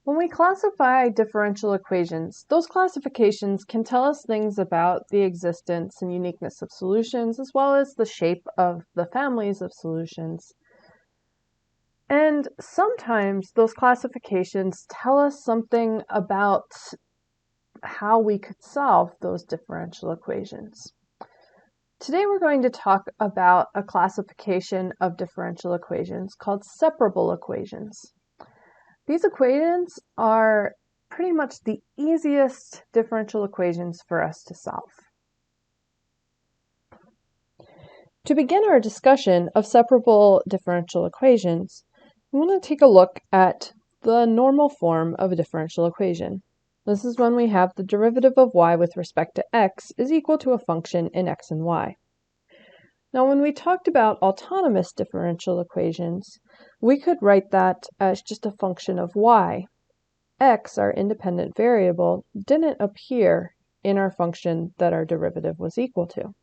When we classify differential equations, those classifications can tell us things about the existence and uniqueness of solutions, as well as the shape of the families of solutions. And sometimes those classifications tell us something about how we could solve those differential equations. Today we're going to talk about a classification of differential equations called separable equations. These equations are pretty much the easiest differential equations for us to solve. To begin our discussion of separable differential equations, we want to take a look at the normal form of a differential equation. This is when we have the derivative of y with respect to x is equal to a function in x and y. Now, when we talked about autonomous differential equations, we could write that as just a function of y. X, our independent variable, didn't appear in our function that our derivative was equal to.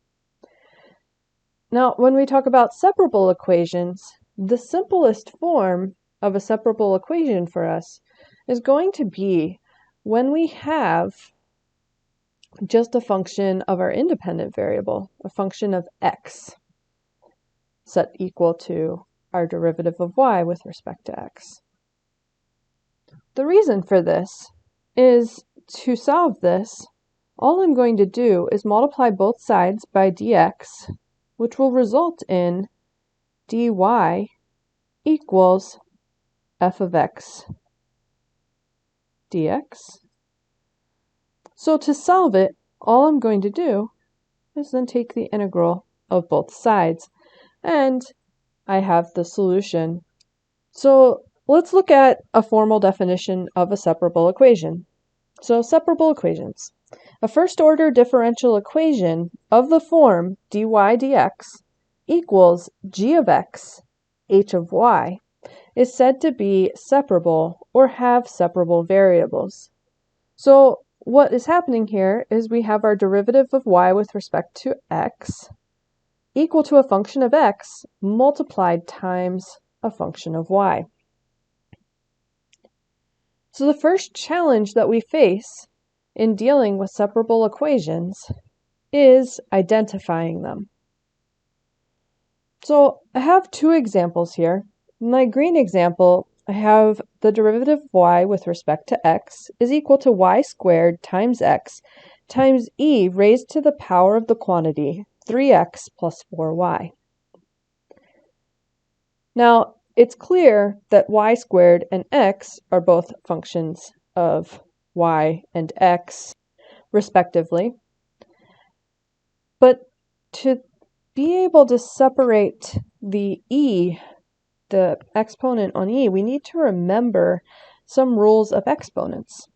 Now, when we talk about separable equations, the simplest form of a separable equation for us is going to be when we have just a function of our independent variable, a function of x, set equal to our derivative of y with respect to x. The reason for this is to solve this, all I'm going to do is multiply both sides by dx, which will result in dy equals f of x dx. So to solve it, all I'm going to do is then take the integral of both sides, and I have the solution. So let's look at a formal definition of a separable equation. So separable equations. A first-order differential equation of the form dy dx equals g of x, h of y, is said to be separable or have separable variables. So what is happening here is we have our derivative of y with respect to x equal to a function of x multiplied times a function of y. So the first challenge that we face in dealing with separable equations is identifying them. So I have two examples here. In my green example, I have the derivative of y with respect to x is equal to y squared times x times e raised to the power of the quantity 3x plus 4y. Now, it's clear that y squared and x are both functions of y and x, respectively. But to be able to separate the e, the exponent on e, we need to remember some rules of exponents.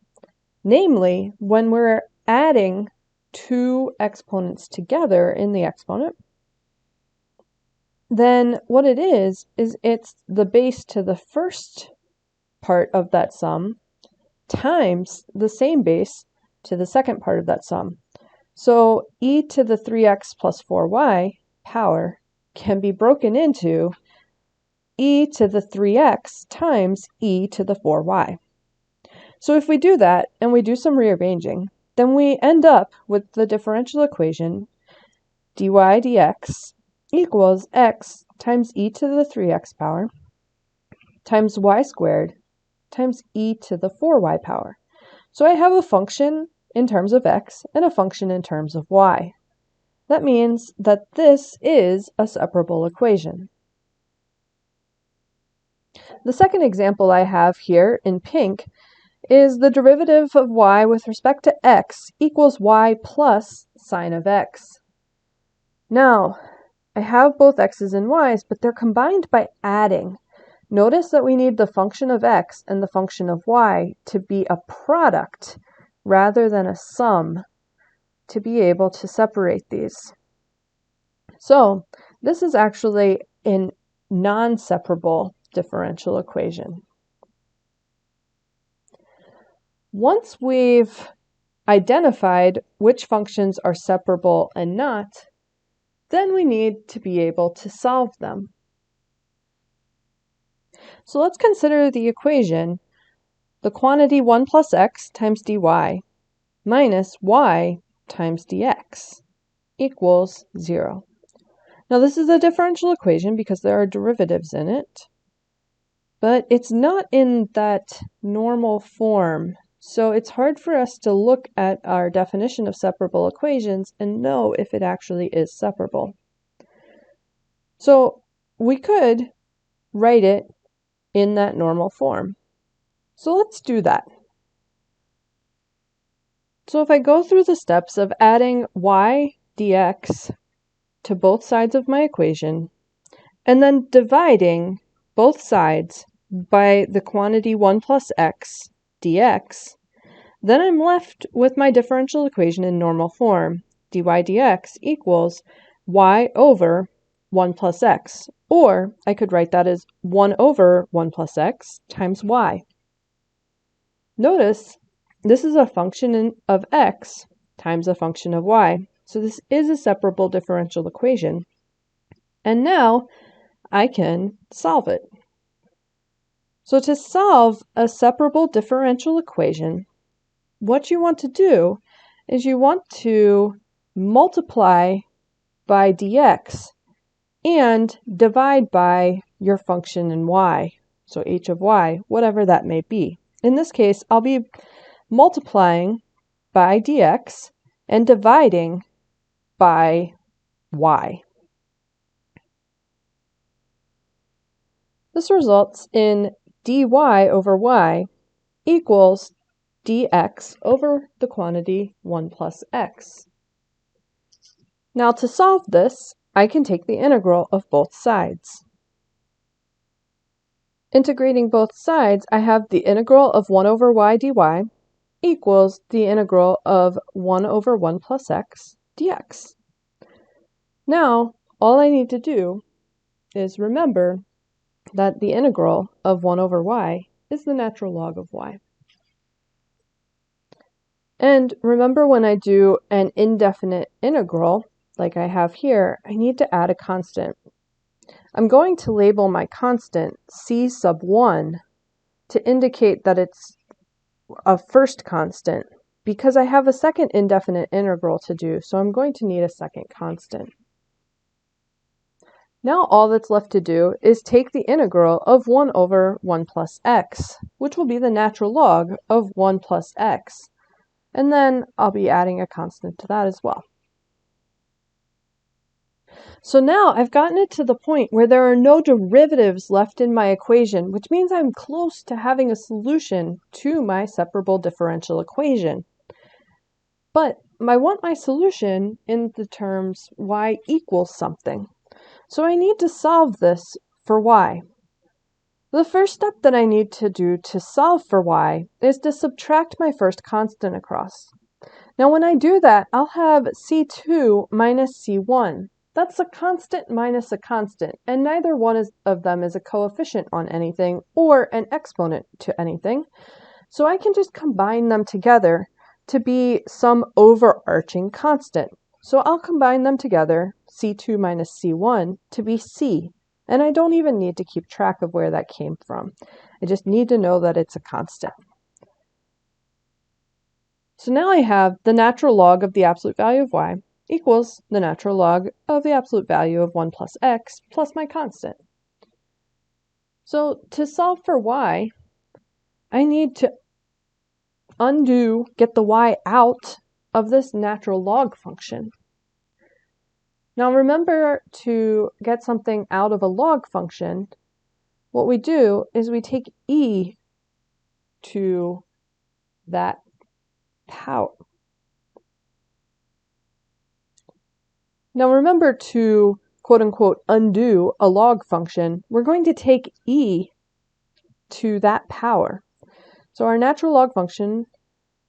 Namely, when we're adding two exponents together in the exponent, then what it is it's the base to the first part of that sum times the same base to the second part of that sum. So e to the 3x plus 4y power can be broken into e to the 3x times e to the 4y. So if we do that and we do some rearranging, then we end up with the differential equation dy dx equals x times e to the 3x power times y squared times e to the 4y power. So I have a function in terms of x and a function in terms of y. That means that this is a separable equation. The second example I have here in pink is the derivative of y with respect to x equals y plus sine of x. Now, I have both x's and y's, but they're combined by adding. Notice that we need the function of x and the function of y to be a product rather than a sum to be able to separate these. So this is actually a non-separable differential equation. Once we've identified which functions are separable and not, then we need to be able to solve them. So let's consider the equation the quantity 1 plus x times dy minus y times dx equals 0. Now this is a differential equation because there are derivatives in it, but it's not in that normal form. So it's hard for us to look at our definition of separable equations and know if it actually is separable. So we could write it in that normal form. So let's do that. So if I go through the steps of adding y dx to both sides of my equation, and then dividing both sides by the quantity 1 plus x dx, then I'm left with my differential equation in normal form. dy dx equals y over 1 plus x, or I could write that as 1 over 1 plus x times y. Notice this is a function of x times a function of y, so this is a separable differential equation. And now I can solve it. So to solve a separable differential equation, what you want to do is you want to multiply by dx and divide by your function in y, so h of y, whatever that may be. In this case, I'll be multiplying by dx and dividing by y. This results in dy over y equals dx over the quantity 1 plus x. Now to solve this, I can take the integral of both sides. Integrating both sides, I have the integral of 1 over y dy equals the integral of 1 over 1 plus x dx. Now, all I need to do is remember that the integral of 1 over y is the natural log of y. And remember, when I do an indefinite integral, like I have here, I need to add a constant. I'm going to label my constant c sub 1 to indicate that it's a first constant, because I have a second indefinite integral to do, so I'm going to need a second constant. Now all that's left to do is take the integral of 1 over 1 plus x, which will be the natural log of 1 plus x, and then I'll be adding a constant to that as well. So now I've gotten it to the point where there are no derivatives left in my equation, which means I'm close to having a solution to my separable differential equation. But I want my solution in the terms y equals something. So I need to solve this for y. The first step that I need to do to solve for y is to subtract my first constant across. Now when I do that, I'll have c2 minus c1. That's a constant minus a constant, and neither one of them is a coefficient on anything or an exponent to anything. So I can just combine them together to be some overarching constant. So I'll combine them together, c2 minus c1, to be c. And I don't even need to keep track of where that came from. I just need to know that it's a constant. So now I have the natural log of the absolute value of y equals the natural log of the absolute value of 1 plus x plus my constant. So to solve for y, I need to get the y out of this natural log function. Now remember, to get something out of a log function, what we do is we take e to that power. Now remember, to quote-unquote undo a log function, we're going to take e to that power. So our natural log function,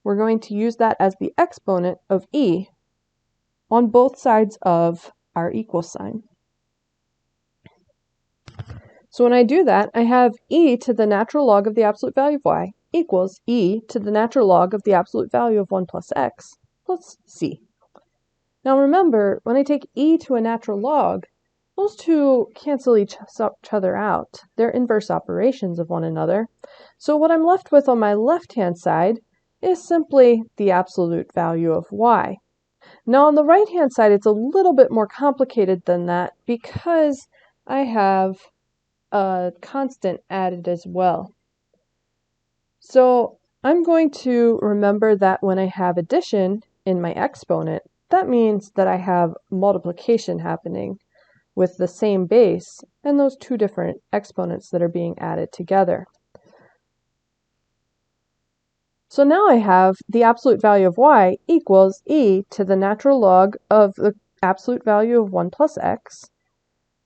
we're going to use that as the exponent of e on both sides of our equal sign. So when I do that, I have e to the natural log of the absolute value of y equals e to the natural log of the absolute value of 1 plus x plus c. Now remember, when I take e to a natural log, those two cancel each other out. They're inverse operations of one another. So what I'm left with on my left-hand side is simply the absolute value of y. Now on the right-hand side, it's a little bit more complicated than that because I have a constant added as well. So I'm going to remember that when I have addition in my exponent, that means that I have multiplication happening with the same base and those two different exponents that are being added together. So now I have the absolute value of y equals e to the natural log of the absolute value of 1 plus x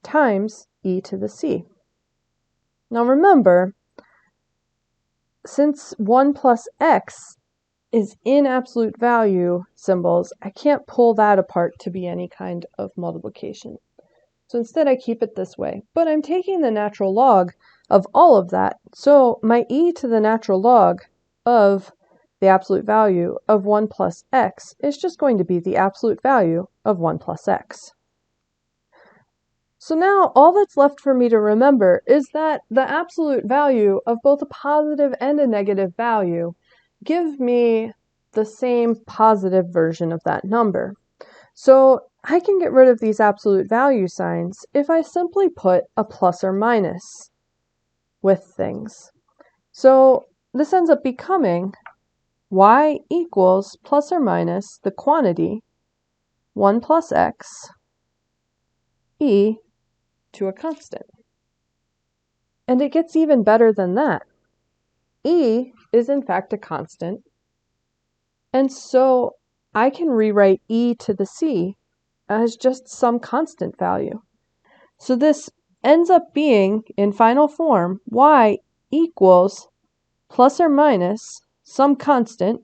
times e to the c. Now remember, since 1 plus x is in absolute value symbols, I can't pull that apart to be any kind of multiplication. So instead I keep it this way, but I'm taking the natural log of all of that. So my e to the natural log of the absolute value of 1 plus x is just going to be the absolute value of 1 plus x. So now all that's left for me to remember is that the absolute value of both a positive and a negative value give me the same positive version of that number. So I can get rid of these absolute value signs if I simply put a plus or minus with things. So this ends up becoming y equals plus or minus the quantity 1 plus x e to a constant. And it gets even better than that. E is in fact a constant, and so I can rewrite e to the c as just some constant value. So this ends up being, in final form, y equals plus or minus some constant.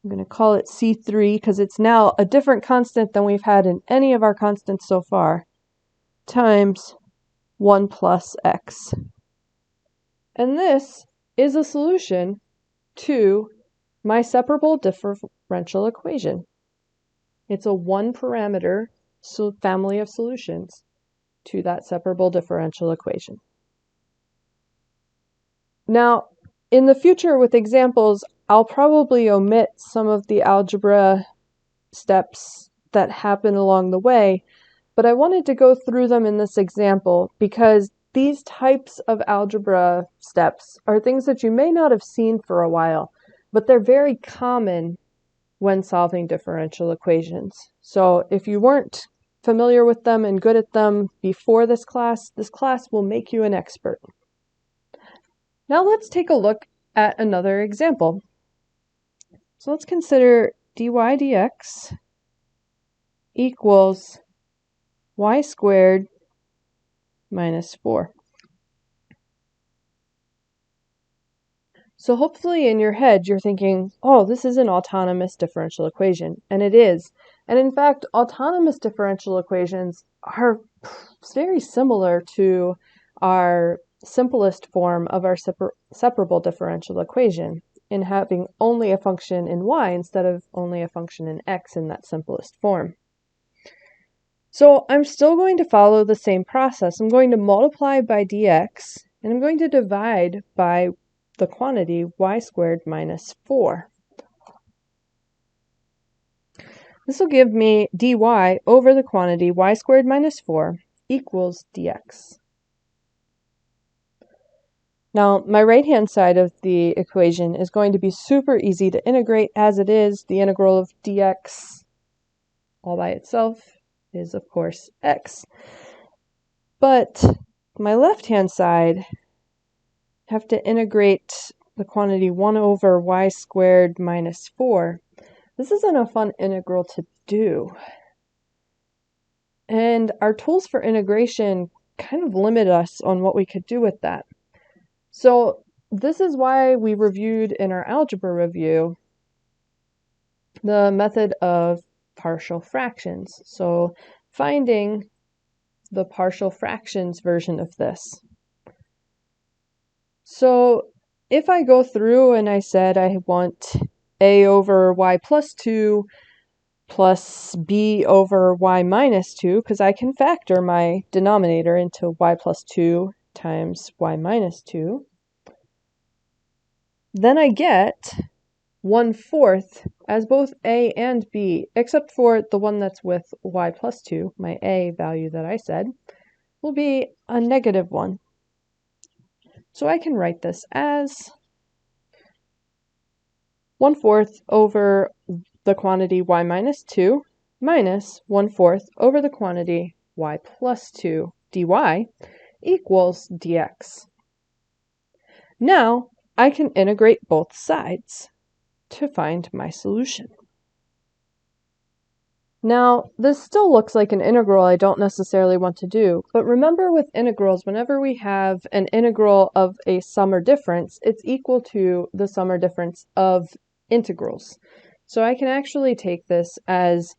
I'm going to call it C3 because it's now a different constant than we've had in any of our constants so far, times 1 plus x. And this is a solution to my separable differential equation. It's a one-parameter family of solutions to that separable differential equation. Now, in the future with examples, I'll probably omit some of the algebra steps that happen along the way, but I wanted to go through them in this example because these types of algebra steps are things that you may not have seen for a while, but they're very common when solving differential equations. So if you weren't familiar with them and good at them before this class will make you an expert. Now let's take a look at another example. So let's consider dy dx equals y squared minus 4. So hopefully in your head you're thinking, oh, this is an autonomous differential equation, and it is. And in fact, autonomous differential equations are very similar to our simplest form of our separable differential equation in having only a function in y instead of only a function in x in that simplest form. So I'm still going to follow the same process. I'm going to multiply by dx, and I'm going to divide by the quantity y squared minus 4. This will give me dy over the quantity y squared minus 4 equals dx. Now, my right-hand side of the equation is going to be super easy to integrate as it is. The integral of dx all by itself is, of course, x. But my left-hand side, I have to integrate the quantity 1 over y squared minus 4. This isn't a fun integral to do. And our tools for integration kind of limit us on what we could do with that. So this is why we reviewed in our algebra review the method of partial fractions. So finding the partial fractions version of this. So if I go through and I said I want a over y plus 2 plus b over y minus 2, because I can factor my denominator into y plus 2 times y minus 2. Then I get 1/4 as both a and b, except for the one that's with y plus 2, my a value that I said, will be a -1. So I can write this as 1/4 over the quantity y minus 2 minus 1/4 over the quantity y plus 2 dy equals dx. Now I can integrate both sides to find my solution. Now, this still looks like an integral I don't necessarily want to do, but remember with integrals, whenever we have an integral of a sum or difference, it's equal to the sum or difference of integrals. So I can actually take this as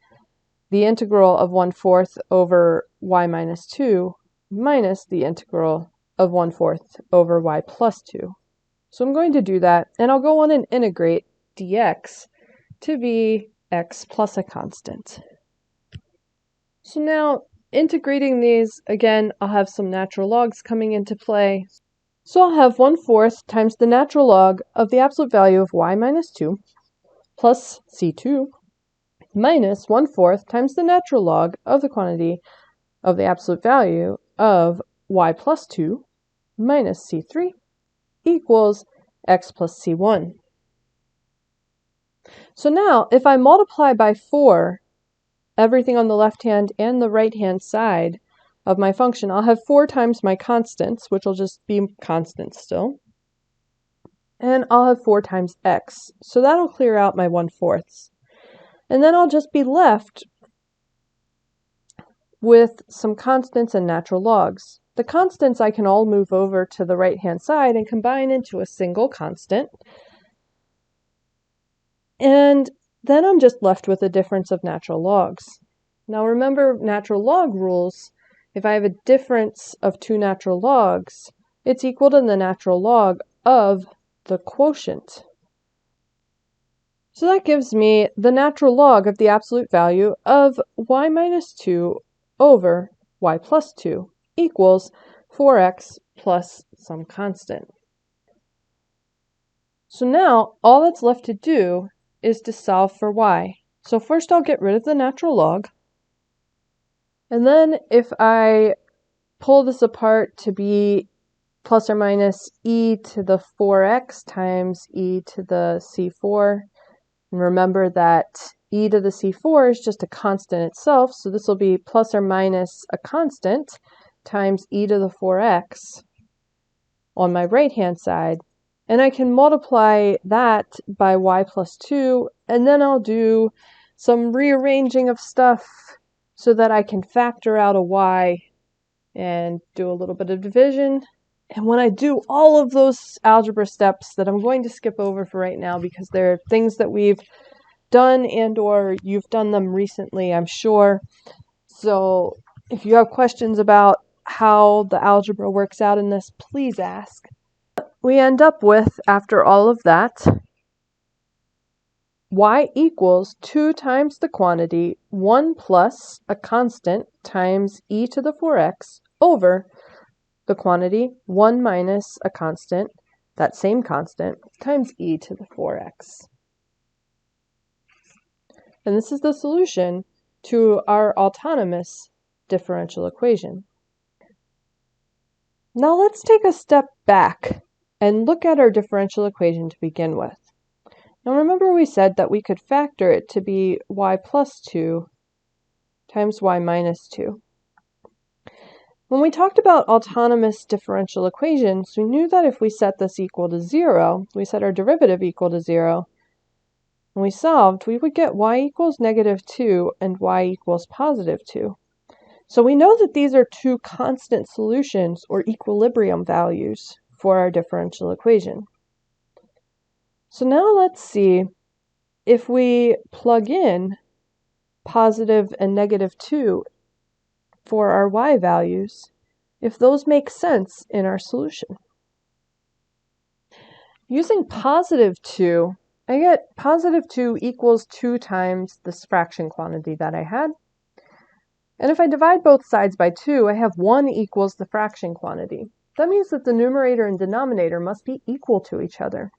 the integral of 1/4 over y minus 2 minus the integral of 1/4 over y plus 2. So I'm going to do that, and I'll go on and integrate dx to be x plus a constant. So now, integrating these, again, I'll have some natural logs coming into play. So I'll have 1/4 times the natural log of the absolute value of y minus 2 plus c2 minus 1/4 times the natural log of the quantity of the absolute value of y plus 2 minus c3 equals x plus c1. So now, if I multiply by 4 everything on the left-hand and the right-hand side of my function, I'll have 4 times my constants, which will just be constants still. And I'll have 4 times x. So that'll clear out my 1/4. And then I'll just be left with some constants and natural logs. The constants I can all move over to the right-hand side and combine into a single constant. And then I'm just left with a difference of natural logs. Now remember natural log rules. If I have a difference of 2 natural logs, it's equal to the natural log of the quotient. So that gives me the natural log of the absolute value of y minus 2 over y plus 2 equals 4x plus some constant. So now all that's left to do is to solve for y. So first I'll get rid of the natural log. And then if I pull this apart to be plus or minus e to the 4x times e to the c4, and remember that e to the c4 is just a constant itself, so this will be plus or minus a constant times e to the 4x on my right-hand side. And I can multiply that by y plus 2, and then I'll do some rearranging of stuff so that I can factor out a y and do a little bit of division. And when I do all of those algebra steps that I'm going to skip over for right now because they're things that we've done and or you've done them recently, I'm sure. So if you have questions about how the algebra works out in this, please ask. We end up with, after all of that, y equals 2 times the quantity 1 plus a constant times e to the 4x over the quantity 1 minus a constant, that same constant, times e to the 4x. And this is the solution to our autonomous differential equation. Now let's take a step back and look at our differential equation to begin with. Now remember we said that we could factor it to be y plus 2 times y minus 2. When we talked about autonomous differential equations, we knew that if we set this equal to 0, we set our derivative equal to 0, and we solved, we would get y equals -2 and y equals +2. So we know that these are two constant solutions or equilibrium values for our differential equation. So now let's see if we plug in positive and -2 for our y values, if those make sense in our solution. Using +2, I get positive 2 equals 2 times this fraction quantity that I had. And if I divide both sides by 2, I have 1 equals the fraction quantity. That means that the numerator and denominator must be equal to each other.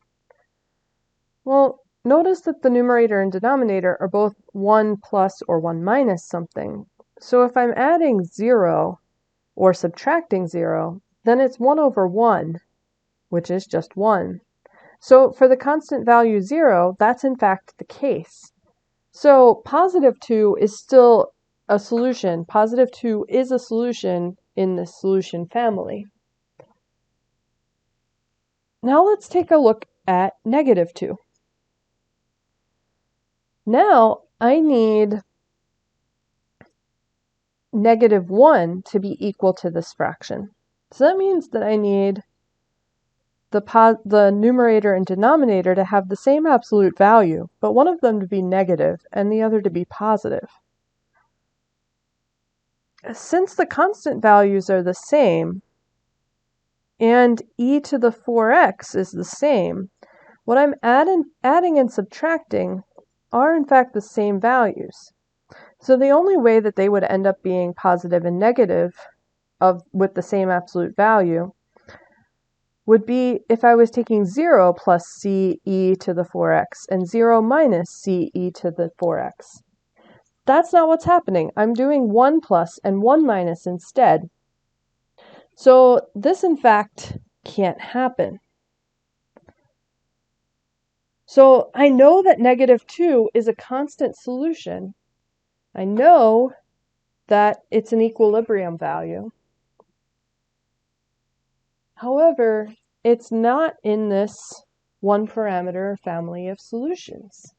Well, notice that the numerator and denominator are both 1 plus or 1 minus something. So if I'm adding 0 or subtracting 0, then it's 1 over 1, which is just 1. So for the constant value 0, that's in fact the case. So positive 2 is still a solution. Positive 2 is a solution in this solution family. Now let's take a look at negative 2. Now I need negative 1 to be equal to this fraction. So that means that I need the numerator and denominator to have the same absolute value, but one of them to be negative and the other to be positive. Since the constant values are the same, and e to the 4x is the same, what I'm adding and subtracting are in fact the same values. So the only way that they would end up being positive and negative with the same absolute value would be if I was taking 0 plus c e to the 4x and 0 minus c e to the 4x. That's not what's happening. I'm doing 1 plus and 1 minus instead. So this, in fact, can't happen. So I know that negative 2 is a constant solution. I know that it's an equilibrium value. However, it's not in this one parameter family of solutions.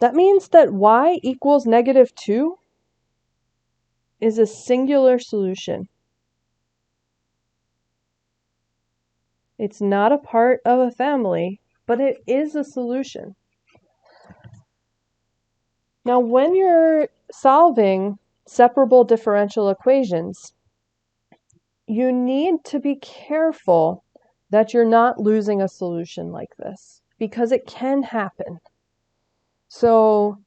That means that y equals negative 2 is a singular solution. It's not a part of a family, but it is a solution. Now, when you're solving separable differential equations, you need to be careful that you're not losing a solution like this, because it can happen. So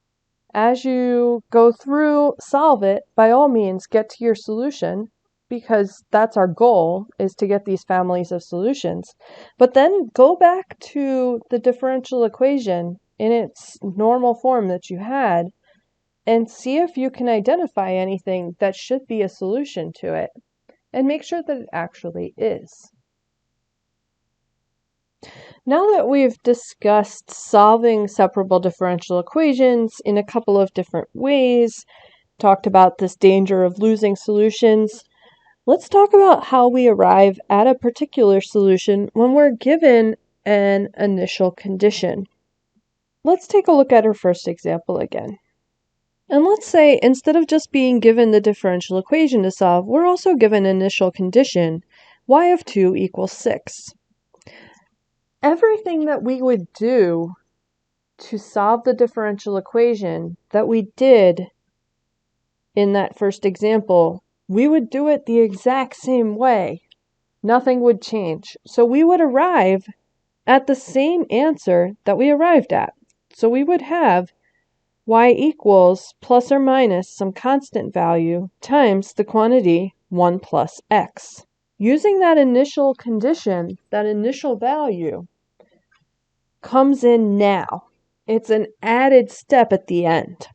as you go through, solve it, by all means, get to your solution, because that's our goal, is to get these families of solutions. But then go back to the differential equation in its normal form that you had and see if you can identify anything that should be a solution to it, and make sure that it actually is. Now that we've discussed solving separable differential equations in a couple of different ways, talked about this danger of losing solutions, let's talk about how we arrive at a particular solution when we're given an initial condition. Let's take a look at our first example again. And let's say instead of just being given the differential equation to solve, we're also given an initial condition, y of 2 equals 6. Everything that we would do to solve the differential equation that we did in that first example, we would do it the exact same way. Nothing would change. So we would arrive at the same answer that we arrived at. So we would have y equals plus or minus some constant value times the quantity 1 plus x. Using that initial condition, that initial value, comes in now. It's an added step at the end.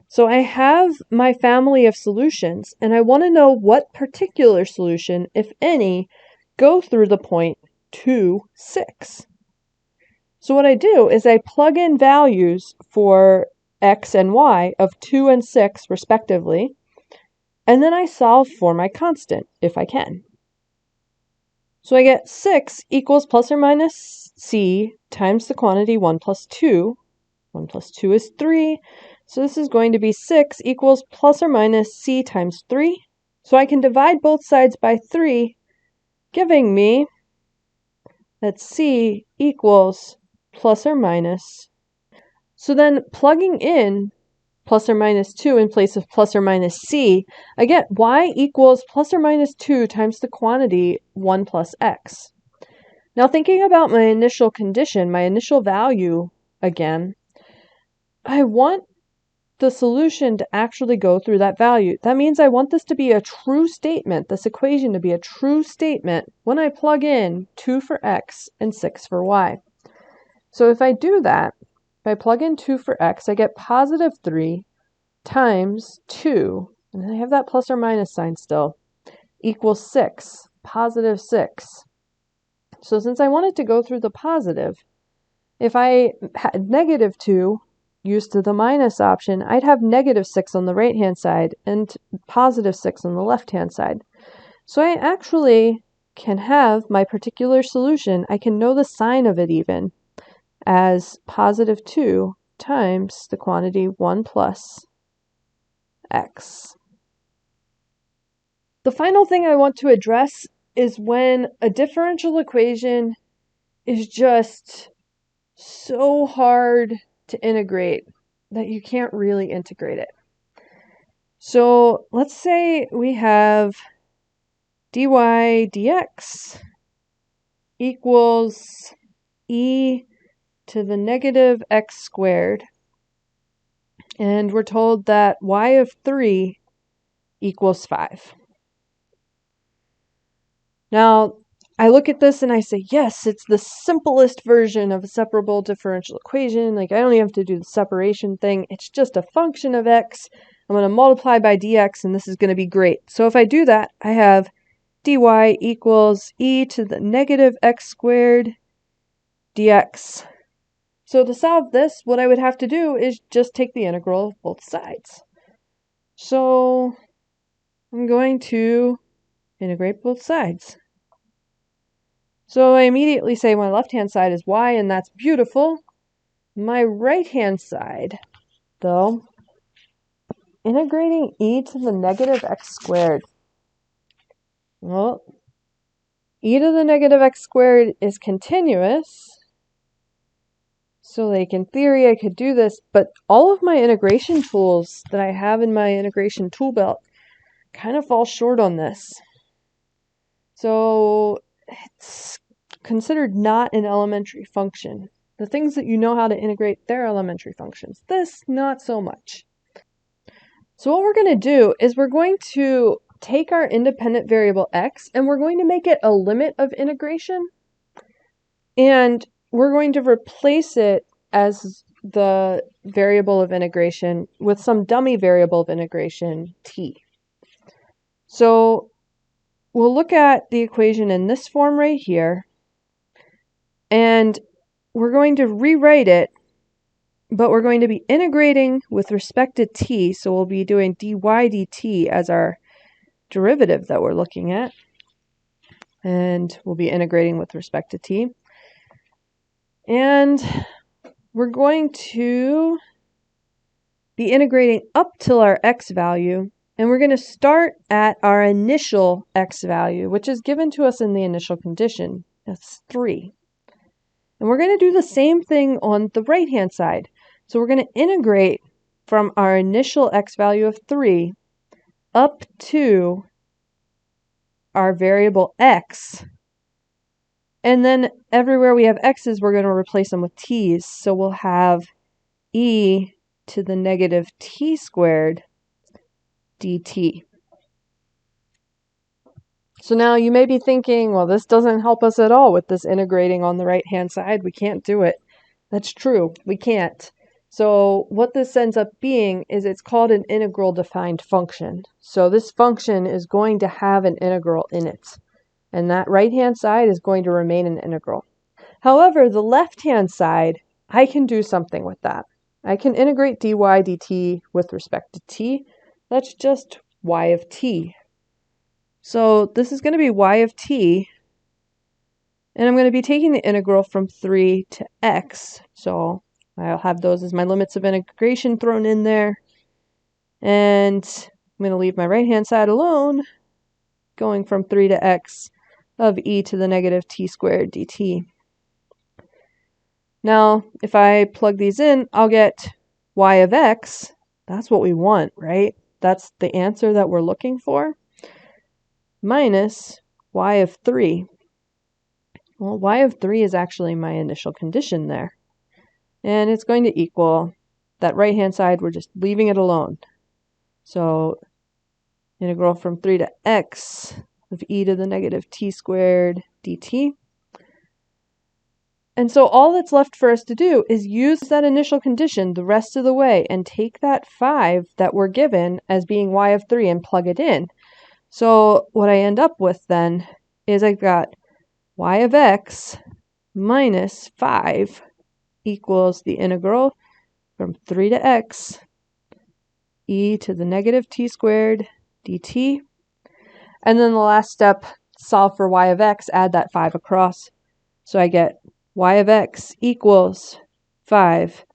So I have my family of solutions, and I want to know what particular solution, if any, go through the point 2, 6. So what I do is I plug in values for x and y of 2 and 6 respectively, and then I solve for my constant, if I can. So I get 6 equals plus or minus c times the quantity 1 plus 2. 1 plus 2 is 3. So this is going to be 6 equals plus or minus c times 3. So I can divide both sides by 3, giving me that c equals plus or minus. So then plugging in plus or minus 2 in place of plus or minus c, I get y equals plus or minus 2 times the quantity 1 plus x. Now thinking about my initial condition, my initial value again, I want the solution to actually go through that value. That means I want this to be a true statement, this equation to be a true statement when I plug in 2 for x and 6 for y. So if I do that, if I plug in 2 for x, I get positive 3 times 2, and I have that plus or minus sign still, equals 6, positive 6. So since I want it to go through the positive, if I had negative 2 used to the minus option, I'd have negative 6 on the right-hand side and positive 6 on the left-hand side. So I actually can have my particular solution, I can know the sign of it even, as positive 2 times the quantity 1 plus x. The final thing I want to address is when a differential equation is just so hard to integrate that you can't really integrate it. So let's say we have dy dx equals e to the negative x squared, and we're told that y of 3 equals 5. Now, I look at this and I say, yes, it's the simplest version of a separable differential equation. Like, I don't even have to do the separation thing. It's just a function of x. I'm going to multiply by dx, and this is going to be great. So if I do that, I have dy equals e to the negative x squared dx. So to solve this, what I would have to do is just take the integral of both sides. So I'm going to integrate both sides. So I immediately say my left-hand side is y, and that's beautiful. My right-hand side, though, integrating e to the negative x squared. Well, e to the negative x squared is continuous. So like in theory I could do this, but all of my integration tools that I have in my integration tool belt kind of fall short on this. So it's considered not an elementary function. The things that you know how to integrate, they're elementary functions. This, not so much. So what we're going to do is we're going to take our independent variable x and we're going to make it a limit of integration. And we're going to replace it as the variable of integration with some dummy variable of integration, t. So we'll look at the equation in this form right here, and we're going to rewrite it, but we're going to be integrating with respect to t, so we'll be doing dy dt as our derivative that we're looking at, and we'll be integrating with respect to t. And we're going to be integrating up till our x value, and we're going to start at our initial x value, which is given to us in the initial condition. That's 3. And we're going to do the same thing on the right-hand side. So we're going to integrate from our initial x value of 3 up to our variable x. And then everywhere we have x's, we're going to replace them with t's. So we'll have e to the negative t squared dt. So now you may be thinking, well, this doesn't help us at all with this integrating on the right-hand side. We can't do it. That's true. We can't. So what this ends up being is it's called an integral defined function. So this function is going to have an integral in it. And that right-hand side is going to remain an integral. However, the left-hand side, I can do something with that. I can integrate dy dt with respect to t. That's just y of t. So this is going to be y of t, and I'm going to be taking the integral from 3 to x. So I'll have those as my limits of integration thrown in there. And I'm going to leave my right-hand side alone, going from 3 to x of e to the negative t squared dt. Now, if I plug these in, I'll get y of x. That's what we want, right? That's the answer that we're looking for. Minus y of 3, Well, y of 3 is actually my initial condition there. And it's going to equal that right-hand side, we're just leaving it alone. So integral from 3 to x of e to the negative t squared dt. And so all that's left for us to do is use that initial condition the rest of the way and take that 5 that we're given as being y of 3 and plug it in. So what I end up with then is I've got y of x minus 5 equals the integral from 3 to x e to the negative t squared dt. And then the last step, solve for y of x, add that 5 across. So I get y of x equals 5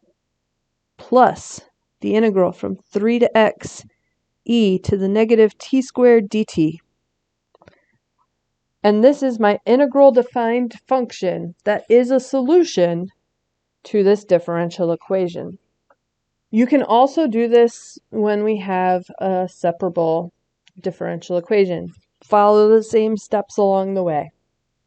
plus the integral from 3 to x e to the negative t squared dt. And this is my integral defined function that is a solution to this differential equation. You can also do this when we have a separable differential equation. Follow the same steps along the way.